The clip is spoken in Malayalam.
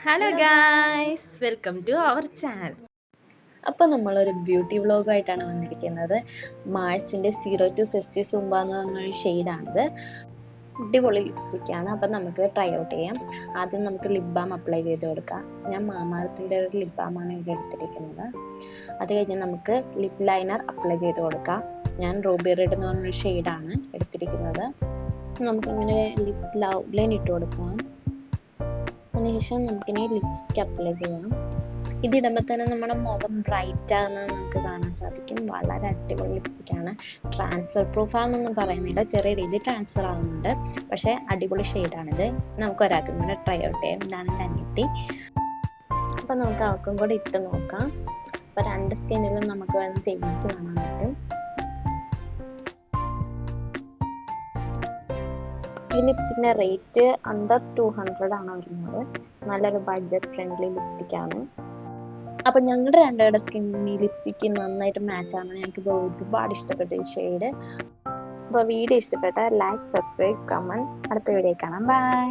Hello guys, welcome to our channel. അപ്പോൾ നമ്മളൊരു ബ്യൂട്ടി വ്ളോഗായിട്ടാണ് വന്നിരിക്കുന്നത്. മാഴ്സിൻ്റെ 0260 സുംബ എന്ന് പറഞ്ഞൊരു ഷെയ്ഡാണിത്. അടിപൊളി ലിപ്സ്റ്റിക്കാണ്. അപ്പം നമുക്ക് ട്രൈ ഔട്ട് ചെയ്യാം. ആദ്യം നമുക്ക് ലിപ് ബാം അപ്ലൈ ചെയ്ത് കൊടുക്കാം. ഞാൻ മാമാർത്തിൻ്റെ ഒരു ലിപ് ബാമാണ് ഇവിടെ എടുത്തിരിക്കുന്നത്. അത് കഴിഞ്ഞ് നമുക്ക് ലിപ് ലൈനർ അപ്ലൈ ചെയ്ത് കൊടുക്കാം. ഞാൻ റൂബി റെഡ് എന്ന് പറഞ്ഞൊരു ഷെയ്ഡാണ് എടുത്തിരിക്കുന്നത്. നമുക്കിങ്ങനെ ലിപ് ലൈൻ ഇട്ട് കൊടുക്കാം. അതിനുശേഷം നമുക്കിനി ലിപ്സ്റ്റിക് അപ്ലൈ ചെയ്യാം. ഇതിടുമ്പോൾ തന്നെ നമ്മുടെ മുഖം ബ്രൈറ്റ് ആകുന്നത് നമുക്ക് കാണാൻ സാധിക്കും. വളരെ അടിപൊളി ലിപ്സ്റ്റിക്കാണ്. ട്രാൻസ്ഫർ പ്രൂഫാണെന്നൊന്നും പറയുന്നില്ല, ചെറിയ രീതിയിൽ ട്രാൻസ്ഫർ ആവുന്നുണ്ട്. പക്ഷേ അടിപൊളി ഷെയ്ഡാണിത്. നമുക്ക് ഒരാൾക്കും കൂടെ ട്രൈ ഔട്ട് ചെയ്യാം. ഇതാണ് എൻ്റെ അനിയത്തി. അപ്പം നമുക്ക് അവർക്കും കൂടെ ഇട്ട് നോക്കാം. അപ്പോൾ രണ്ട് സ്കിന്നിലും നമുക്ക് വരുന്ന ചേഞ്ചസ് കാണാൻ പറ്റും. ഈ ലിപ്സ്റ്റിക്കിൻ്റെ റേറ്റ് അണ്ടർ 200 ആണ് വരുന്നത്. നല്ലൊരു ബഡ്ജറ്റ് ഫ്രണ്ട്ലി ലിപ്സ്റ്റിക്കാണ്. അപ്പം ഞങ്ങളുടെ രണ്ടുപേരുടെ സ്കിന്നിന് ഈ ലിപ്സ്റ്റിക്ക് നന്നായിട്ട് മാച്ചാണ്. ഞങ്ങൾക്ക് ഒരുപാട് ഇഷ്ടപ്പെട്ട ഈ ഷെയ്ഡ്. അപ്പോൾ വീഡിയോ ഇഷ്ടപ്പെട്ടാൽ ലൈക്ക്, സബ്സ്ക്രൈബ്, കമൻറ്റ്. അടുത്ത വീഡിയോ കാണാം. ബൈ.